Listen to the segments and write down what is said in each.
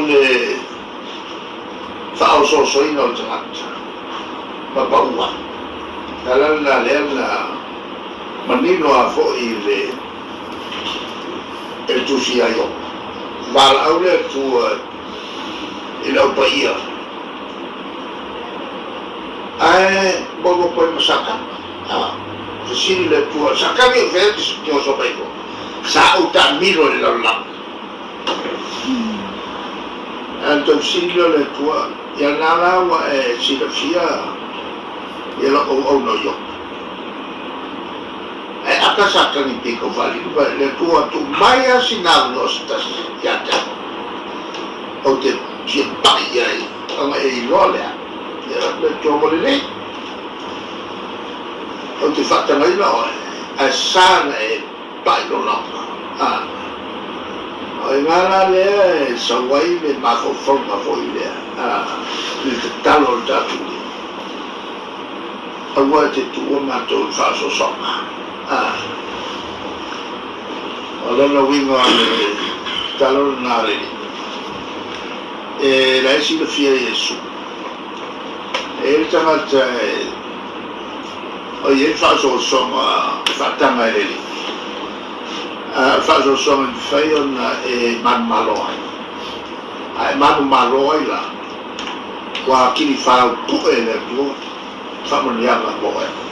le whaososoina o tangata mapaua talana leana manino a fo'i le tusi aio walau le tua ila upaia ai bogo koe masaka sini le tua sakami vetis tio sopaiko sa uta miro le lau anto sini le tua ya nala wa silafia ya la o no yo aka saka ni piko vali le tua tu maya sinavnos tas yata o te pai ai anga e role ya le tomo le o te fatta mai no a sana e pai no no o ngala le sawai le mako forma foi le le talo tatu awa te tu ma to fa so soma Alona wingo ane talo nare la esi le fia Yesu e tangata o ye fa so soma fatanga ele fa so soma fayon man maloi ai man maloi la wa kini fa pu ele tu fa mo ya la boy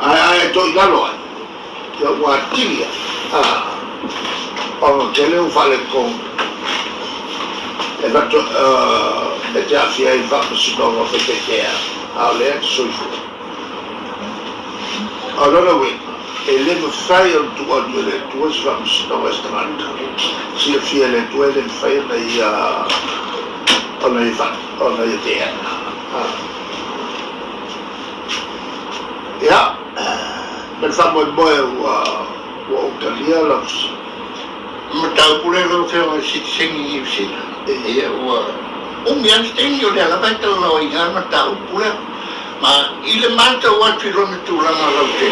ai to ilalo yo wa tilia o tele u fale con e fatto e già si è fatto si dove perché alle sono allora e le fai il tuo due tue swams da westland si fie le tue le fai la ona i fa ona i te ja men famo boy wa utalia la matau pure lo feo si sengi si e wa mian stengi le la bata lo i ga matau pure ma ile manta wa filone tu la la te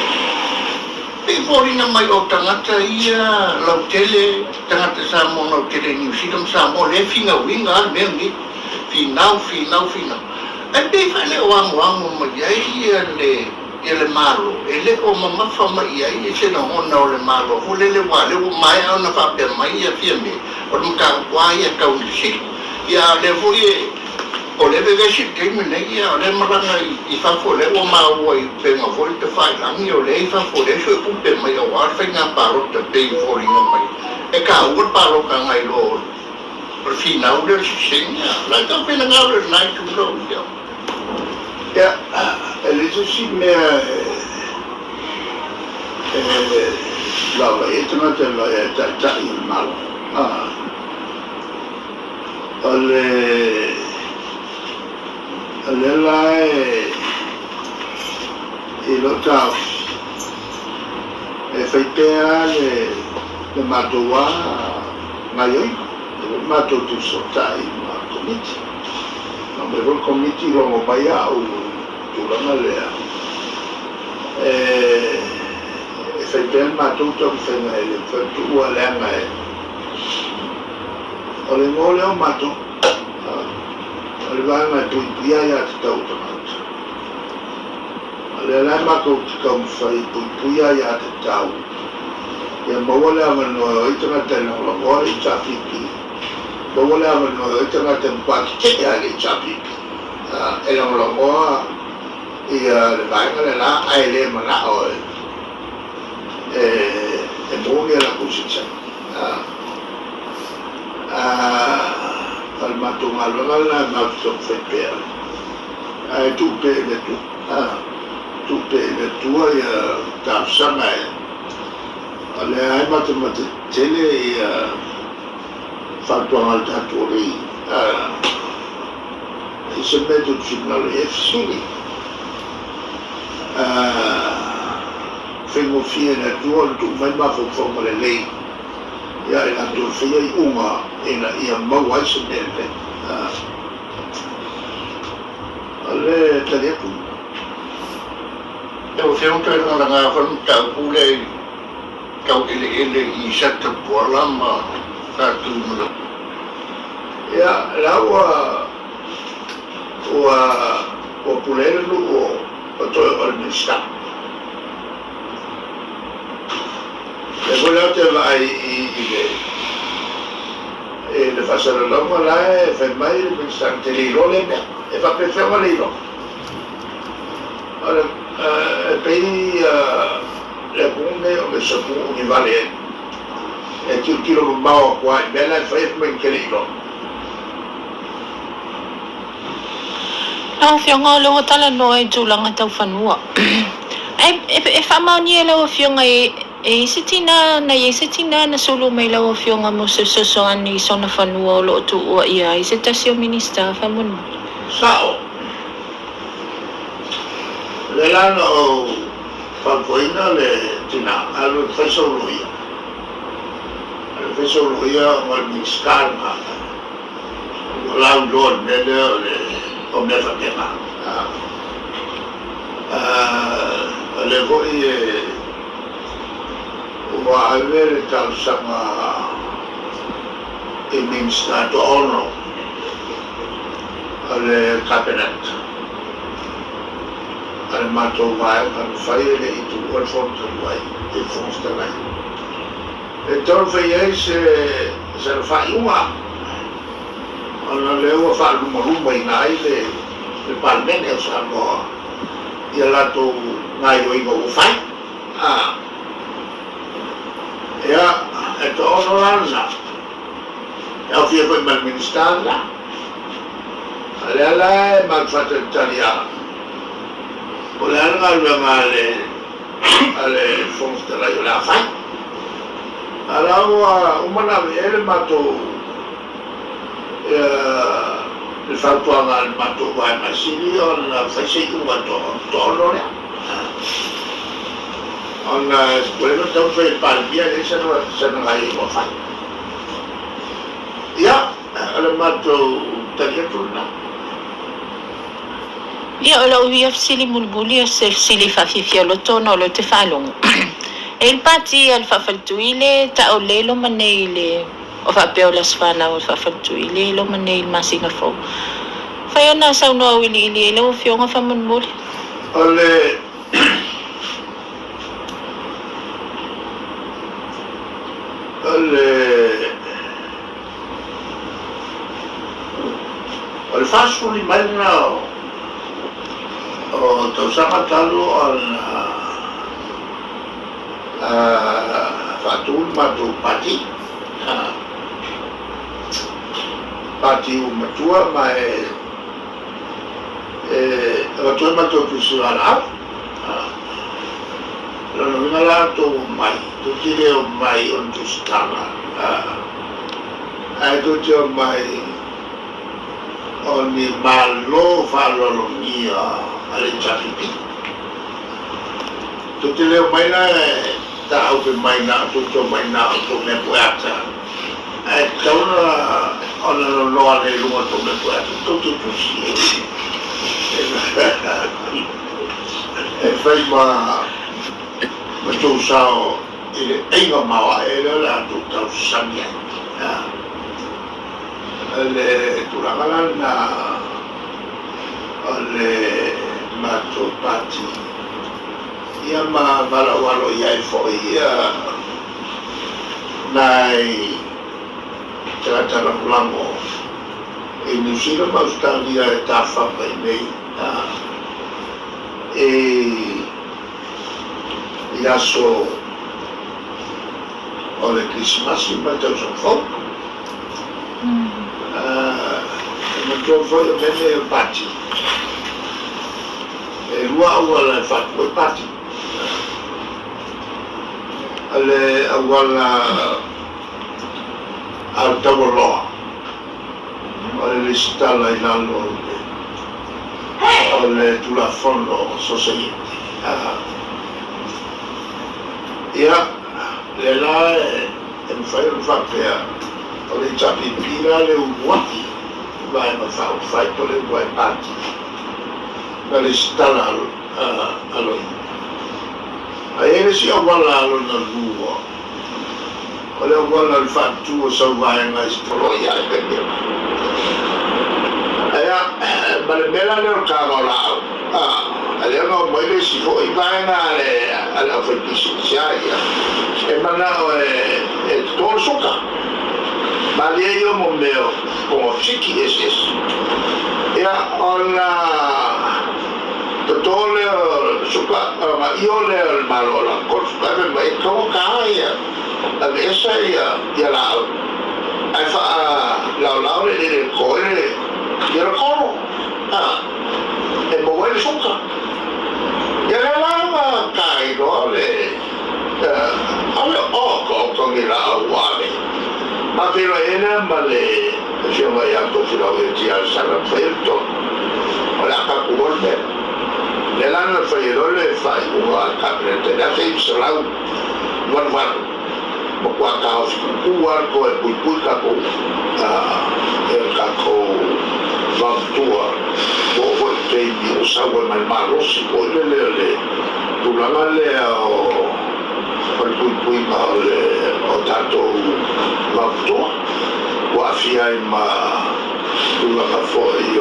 e forina mai o tangata ia la tele tangata sa mo no tele ni film sa mo le finga winga me ni final e be fale wang mo ia le malo ele o mama fama ia se no ona le malo o le wale o mai ona fa pe mai ia fiame o nka kwa ia ka unisi ia le foi o le vega si te me ia o le maranga I fa fo le o ma o I pe ma fo te fa langi o le fa fo le so pe mai o ar fa nga paro te pe fo ringa mai e ka o paro ka ngai lo per final le segna la ka pe nga le nai tu lo ja ele si me la etna te la ta il mal ale la lo tau e fai pea le matoa ngai mato tu sotai ma comiti non me vol comiti lo mo paia o tu la malea e fai pea mato tu fai ngai fai tu ala ngai ole ngole o mato ole va ngai tu dia ya tau tamata ole la mato tu fai tu ya ya tau ya mawala mano itana tena lo I chapipi mawala mano itana tempat ya I chapipi elong lo ia le vai la aile mana o e bonge la kusicha al mato malo la mato fepea tu pe le tu ya ta sama ale ai mato tele fatto al taturi se metto signal FC fengo fiena tu mai ma fo le lei ya la tu fia uma ina ia mau ai se nele ale tale ku eu fui tendo na von ta pule kau ele I satu pola ma satu ia la ua pulele lu o to o mista e vola te vai le fasara lo la e fa mai le pensante lì lo le e fa pensare lì lo ora pei le bombe o le sapu ni vale e tiro lo bao qua bella e fa come lì lo Au fionga lo tala no e tulanga tau fanua. E famani lo fionga e sitina na solo mai lo fionga mo se so ani sona fanua lo tu o ia e se tasio minista famun. Sao. Le lano papoina le tina allo feso luia. Allo feso luia mal miskar ma. La lord nele o me fa tema le voi wa avere tal sama e ministrato ono al cabinet al mato vai al fare le tu al fondo vai e fondo vai e torno se lo fai una ona leo fa lumba inai le palmene o sango ia lato ngai o ingo fai ia e to ono lana e o fia koe mal ministana ala e mal fata italia o le alga luenga ale fons de la yola fai ala umana ele mato il fatto al matto vai masini on fece tu quanto torno on quello che fai il palmia adesso se non hai lo fai ya al matto tagliatura Ia lo via sili mulbuli se sili fa fifia lo tono lo te falong e il pati al fa faltuile ta o lelo maneile o fa peo las fana o fa fatui le lo mane il masinga fo fa yo na sa no wili ile lo fionga fa mun mul ole fa su li malna o to sa talo al fatul matu pati pati matua ma matua matua pusuala lo regalato mai tutti le mai on tu stava tutti ormai ogni ballo fallo lo mio alle ciapipi tutti le mai ta au mai na tutto mai na come puata tauna ona lo ale lunga come puata tutto così e fai ma tu sao e no ma era tutta samia le tu la galana le mato pati ia ma valawalo ia foi ia nai tratara lango e New Zealand ma Australia e tafa mai nei ia so o le Christmas ma te so fo ma te foi o mene pati e lua ua fatto e pati alle awala al tavolo alle stalla in allo alle tulla fondo society ia le la e fai un fappea alle chapi pira le uguati vai ma fa un fatto le due parti dalle stalla allo aere si awala allo nel luogo Oleh Allah al-Fatu sallallahu alaihi wasallam. Ea, malemela le o kāngolao. Alea ngā moile si fo I vaenga ale au whaipisi siaia. E mana o e tōru soka. Ma lea I o mo meo o fiki SS. Ea, ona tole o soka, ma io le o malola. Kor soka me mai tō kāia. Ame esa ia lao. Ai wha lau le koere. Ia la koro. E mo wele soka. Ia le lava kai no le. Ale o kongi la awale. Ma pero ena ma le. Sia mai ato fila o ti al sana ferto. Ola ka kuolme. Le lana fairo le fai ua kabinete. La fei salau. Wan. Mo kwa ka uar ko e pui ka ko. E ka ko vantua. Bo teimi o sawa mai marosi ko le tulanga le o pui ma o tato vantua o afia ma tulanga foi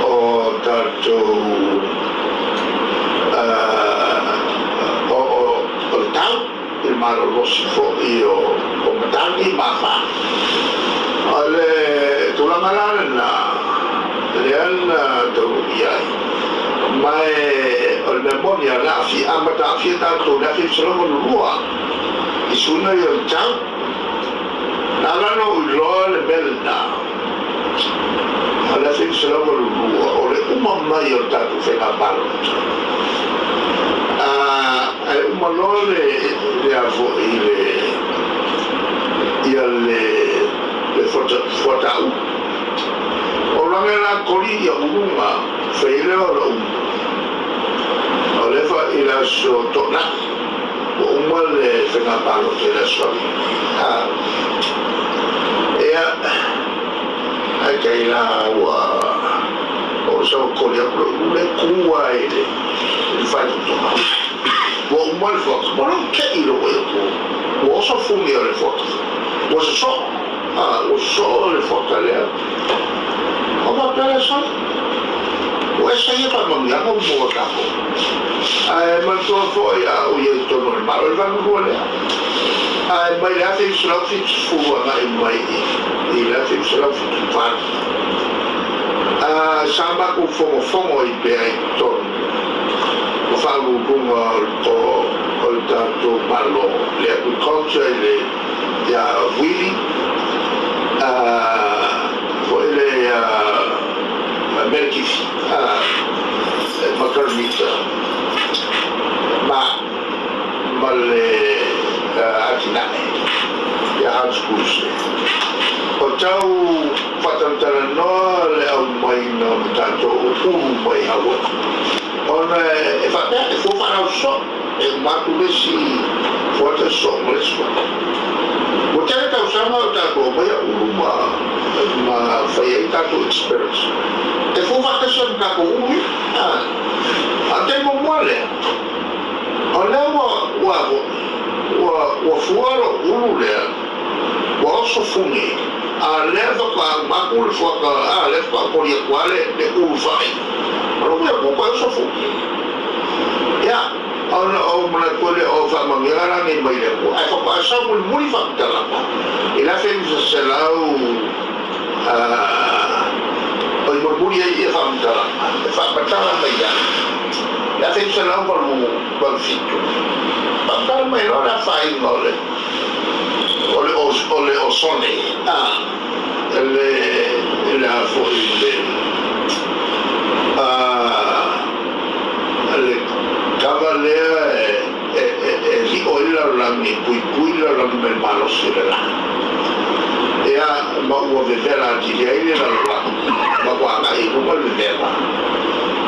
o tato o tau il marosi foi o matani mama ale tulanga la Leana tau iai. Mai o memoria la fi amata fi tanto la fi solo lua. Isuna yo tau. Nala no lo le belna. Ala fi solo lua. O le uma mai o tatu fe na palo. Ai uma lo le avo le fotau. Oranga la kori ya unga feile ora ole fa ila so tona o le fenga palo te la so ai kai la wa o so kori ya le kuwa ile fa tona o le foto mo non che ilo o so fumi le foto o so le foto le Oma pera so. O esa ia pa mangianga o mo tapo. Ai man to foi o ia to normal, o va no le. Ai mai la tem só fit fu mai la tem só fit par. Samba ku fomo I pe to. O fa lu o tanto malo le agriculture le ya Willy ele Merkifi Makarmita ma le atinae ya hanskuse o tau patantara no le au mai no tanto mai awa ona e fata e fu para so e matu besi forte so mesmo o tele tau sama o tato mai ma fai tato experience e fu fatta son ka ko ate mo mole ole wa fuaro le wa so fumi a leva pa makul foka a leva por ia quale de fai ro ko so fumi ya ona o mana kole o fa mangara ni mai le ko ai fa sa muy fakta la ila fe se lau o murmuria ia fa matala mai ya la fe se lau por fito pa mai ora fai mole ole o sone le a foi le cavalera e oila la mi pui la mi malo sera ea ma ua vedela ti ile la ma qua ai come vedela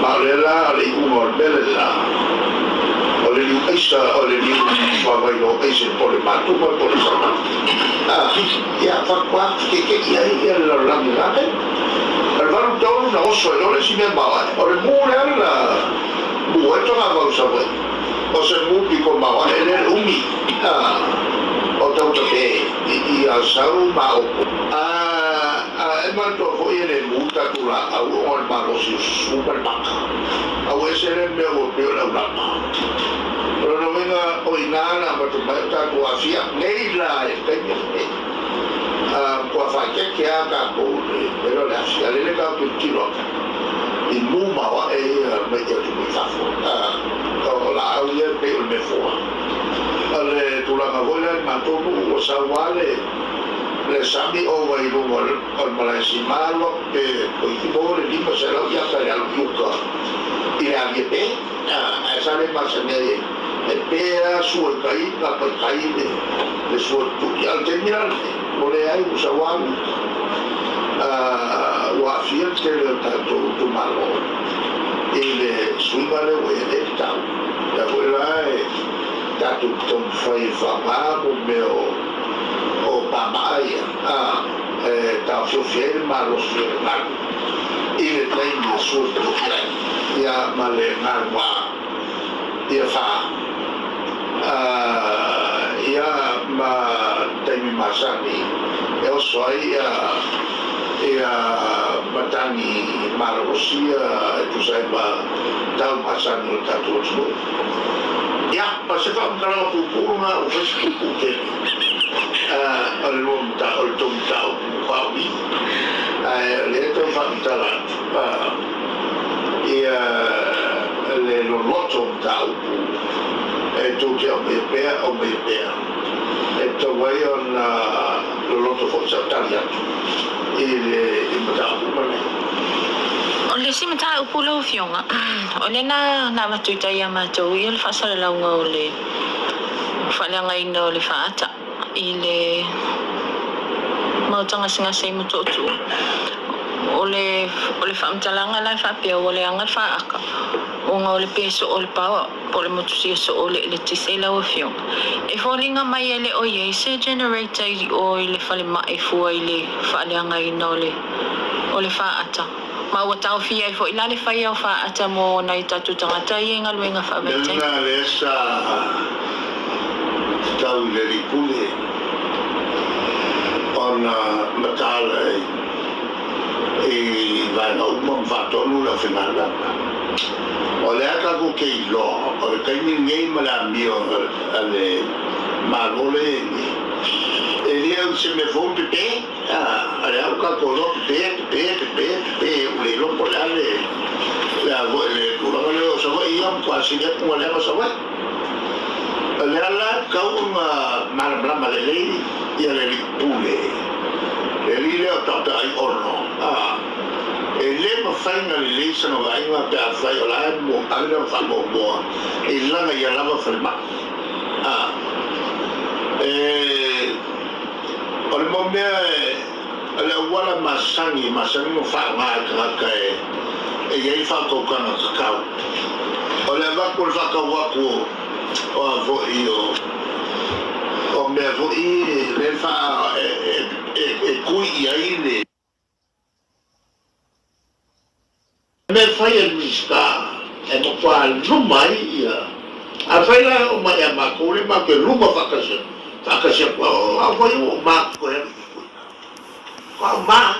ma le umo bella ole li esa ole li va vai no ese por le matu por sama ya fa qua che ia la mi la per fare un osso e non si mi va ore mure alla bueto la cosa voi o se mupi con ma ele umi o tanto che ia sau ma e mato fo ele muta tula au o marosi super maka au esere me o me la ulama pero no venga o inana mato mata tu afia neila e tenye kwa fake ke aka ko pero la afia le ka tu kilo i muma wa e me te tu fafo o la au ye pe o me fo ale tula ka vola mato o sawale le sami o vai lungo al Malaysia malo che poi ti vuole lì se lo ya per al yuka e la viete sale ma se ne e per su kai la per kai le su tu al terminal vuole ai usawan wa fiel che le tanto tu malo e le su vale o e tal la quella è dato ton fai fa meu o pamaia ta fiel malos firman il treino sul tren ya male marwa ya fa ya ma temi masani eu soi ya matani marosia tu sai ma tal masani ta tu ya passa fa un canale pupurna o Facebook che al-lumta o il-tumta o kwawi le to fantala le loloto tau e tu che o me e to vai on loloto forza tagliato il tau mane o le si mata o pulo fionga o le na matuita ia matou ia le faasalaunga o le faaleagaina o le faata i le mautagasigasai matutu o le faamatalaga lai faapea ua le aga faaka uga o le peso o le paoa po le matusia so o le tisa i laua fioga e foliga mai e le o iai se generator i o i le falemaʻi fua i le faaleagaina o le faata ma ua taofia ai foʻi la le faia o faata mo nai tatou tagata ia galuega faavaitai tau le ripule ona matala e vai no mon fatto nulla finale o le aka ko ke lo o le kai ni mala mio ale malole e le se me fo pepe ale aka ko lo pepe le lo polale la le lo so io quasi ne può le so le ala kau marabla le lei ia le ripule e li le tata ai orno e le ma faina le lei sono vai ma per fai la mo alla fa mo e la ia la va ferma e al momento le wala masani no fa ma ka e ia fa ko kana ka o le va ko fa ka wa ko o vo io o me vo i le fa e cui ai le me fai il mista e mo qua lumai ia a fai la o ma ma ko le ma che luma fa ka se o a vo io ma ko e ko ma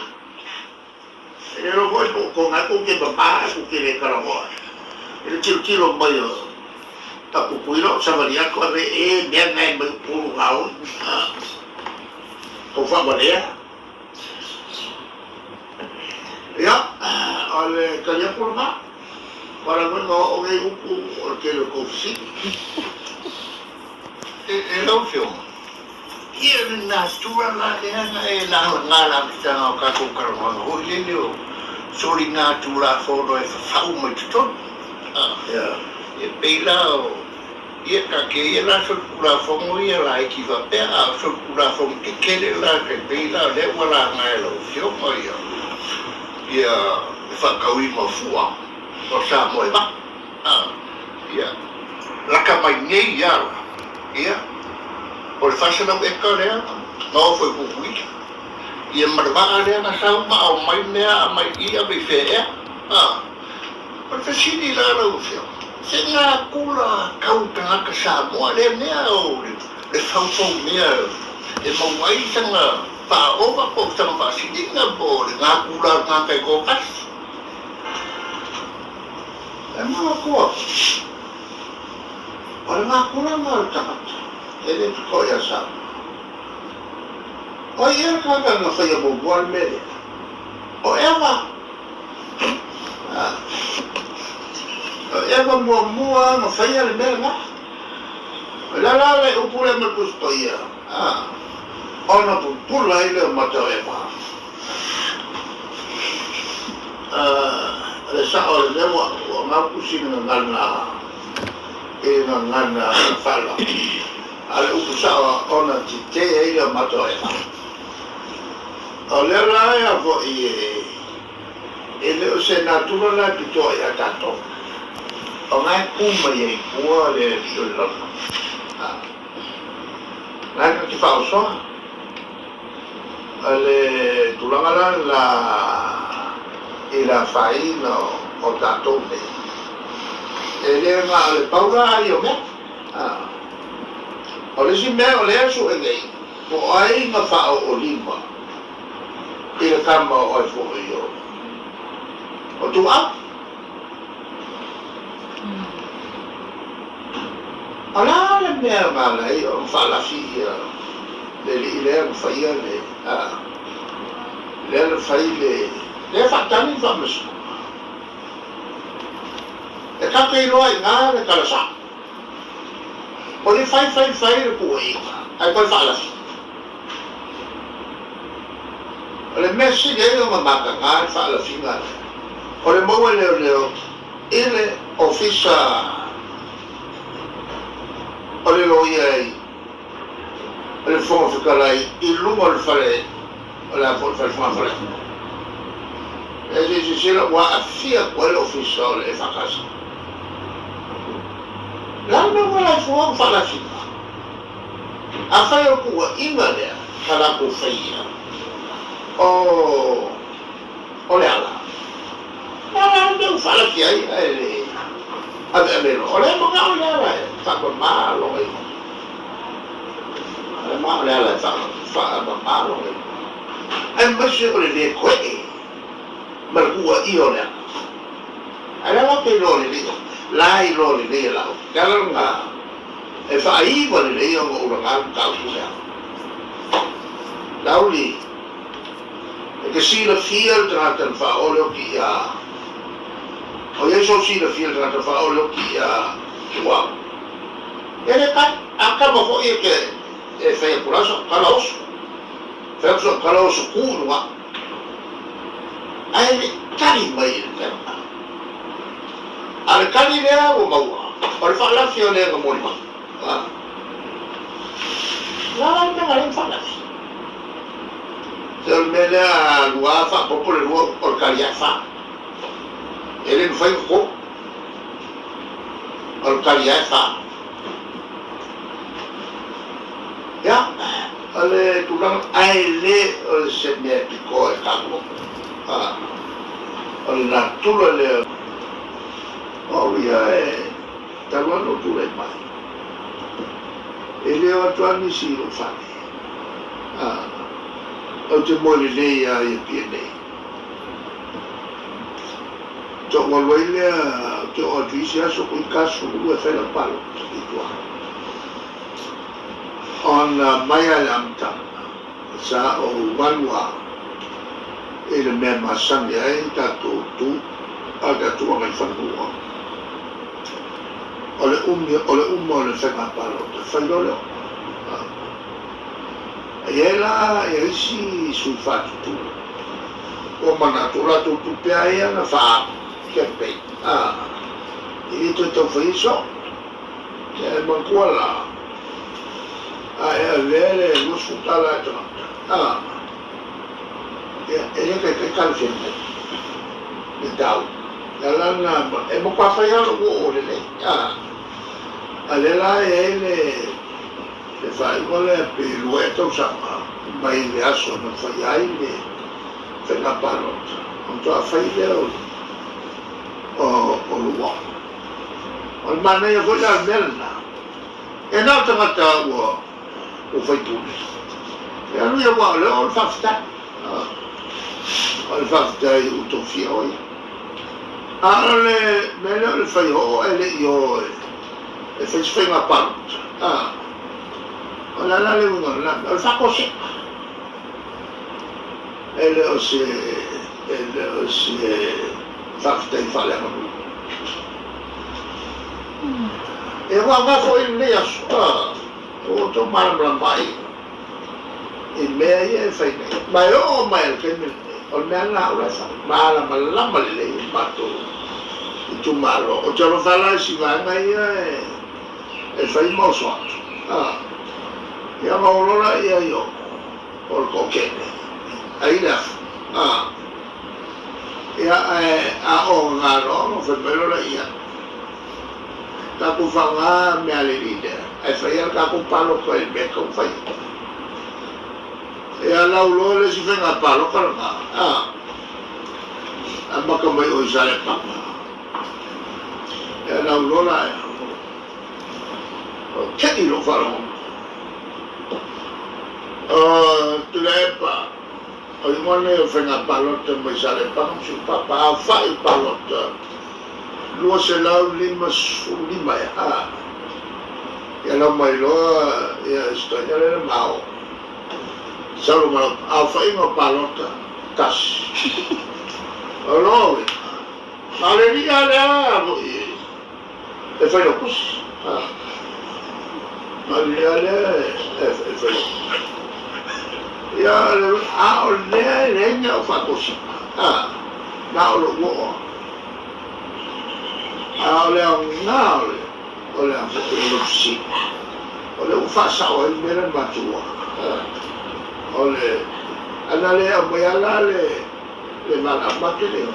e lo vuoi con algo che papà che le calamo il tiro mai aku puiro sama dia ko dia ngai pulu au ko fa dia ya ale kaya pulma para no o ngai upu o que lo confisi e lo fio ia na tua la e la kita ka ko ka ho lelio sori na tua fono e fa uma tuton ya e peilao ia ka ke ia la sokura fongo ia la ki va pe a sokura fongo ke kele la ke peila le wala ngai lo fio mo ia fa kaui mo fua o sa mo ba ia la ka mai nei ia por fase no e ka le no foi pupui ia marba ale na sa ma o mai mea mai ia be fe por fase ni la lo fio se nga kula kau tanga ka sa mo le mea o le fau mea e mau ai tanga Whaopa po sa mga sininga po, nga kulang nga kay Kokas. Ay mga kuwa. Wala nga kulang nga takat. Ini ko ya sa. O iya ka nga kaya bubuan meri. O Eva. O Eva mua nga kaya meri nga. Lalala upula mo gusto iya. Ona pula ile mata Eva. Sa ole mo nga kusin nga ngana fala. Al usawa ona tite ile mata Eva. Ole la ya vo ele o se natura la pito ya tato. O nga kuma ye kuwa le lo. Nga ti fa so. Ale tulangala la ila faina o tato me. Ele nga le paura yo me. Ole si me ole su engei. Ko ai nga fa o lima. Ila kama o ai fo yo. O tu a? Ala le mea ngala i o whala fia. Le le whaia le. Le whai le. Le whatani whamesu. E kaka i loa i ngā le kalasa. O le whai le kua i ngā. Ai koe whala fia. O le mesi le o mamaka ngā le whala fia ngā le. O le maua leo ele ofisa o le loia ai o le fonga whikalai i lunga o le whare o le apo le whare e se sila wa a fia koe le ofisa o le whakasa la me wala fuang whalafina a whai o kua inga lea kalako whaia o le ala Ala me ufala ki ai ele ave no ole mo ka ole ala fa ko malo ai ale ma ole ala fa malo ai ma se ole le ko e ma ku I ole ala la pe lo le la I lo le la ka la nga e fa I ko le yo ngo ura ka ku ya lauli e ke si la fiel tratan fa ole ki ya o ia so si la fiel trata fa o lo ki wa ele ka acaba fo e ke e fe kulaso kalaos fe so kalaos ku wa ai tari mai ka al kali le o maua o fa la fiole ko mo ma la me fa la se me la lua fa popolo lua por calia fa ele não foi o Al-Kaliafa. Ya, ale tulang aile o se me picó el cabo. Al natura le ya talo no tu le mai. Ele o tuani si lo fa. O te mole le ya e piene. To ngolwele ke o tuisia so ku kaso ku e fela palo itu on maya lamta sa o walwa ele me masan ya ta tu aga tu ngai fanua ole le fela palo felo lo ela e si sulfato tu o manatura tu pe ai na fa Kepe, itu foi isso, que é uma cola, é ver os futalados, ele que calcina, então, ela não, é uma coisa já no olho, ela ele faz igual é pirueta ou sama, mas ele acha não foi aí ele na parota, então a família o luar. O mana ia foi a merda. E não tangata o feitunes. Ya lu ya wa le o fafta. O fafta utofia o ya. Ale mele le fai ho ele yo e fai sfenga part. O la le uno la o fa così. Ele o se fafta I fale no. E wa fo le asu. O to maram mai. E mea ia e whai nei. Mai o mai al kei mene. O mea ngā ura sa. Maala malama le i mato. I tu maro. O taro whala si vanga ia e whai mauso atu. Ia maurora ia i o. O le kokene. Ai lea. Ia a o ngā rono whamerora ia. Taku whanga mea le ridea. Ai whai al kaku palo koe mea kau whai. E ala ulo le si whenga palo karanga. A maka mai o isare papa. E ala ulo la e. O keni lo wharongo. Tula epa. O imone o whenga palota mo isare papa. Si papa a whai palota. Lua se lau lima lima e. E ala mai loa. E a istonia le mao. Saru ma au whainga palota tas. O loe. Ma le ria lea e whainga kus. Ma le ria lea e whainga. Ia le a o lea renga o whakosi. Na o lo uo. A o lea o ngā o lea o si. O lea o whasao e mera matua. Ole, ana le amoyala le mana makele.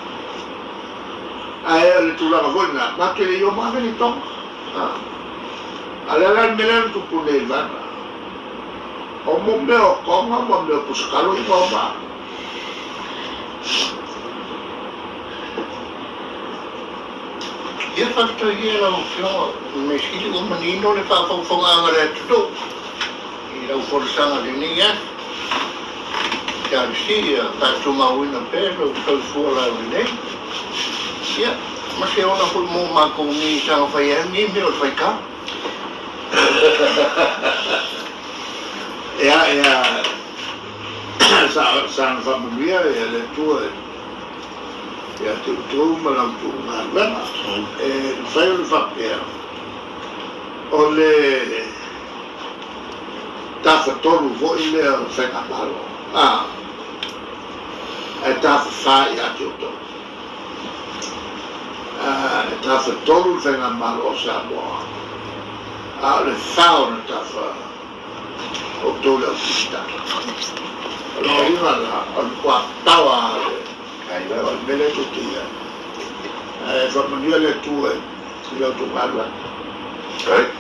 Ai le tula ngona makele yo mangeni tong. Ala la melen tu pune vana. O mombe o konga mombe o puskalo I baba. Ia fakta ia la flo, me skili o manino le fa fonga ngare tu. Ia o forsanga de ninga. Ia si tu mauina pelo so fuala nei. Ia, ma se ona ko mo ma ko ni sa fa ia ni me o fai ka. Ia sa familia ia le tu ia tu ma la tu ma fai o fa ia. Ole ta fa tolu vo ile fa ka malo. E ta whai ati o tō. E ta whatolu whenga malo o Samoa. A le whao na ta wha o tōle o tista. Alo inga la, o kua tawa ale, o mele tu tia. E whamania le tu e, I lau tu marwa. Right?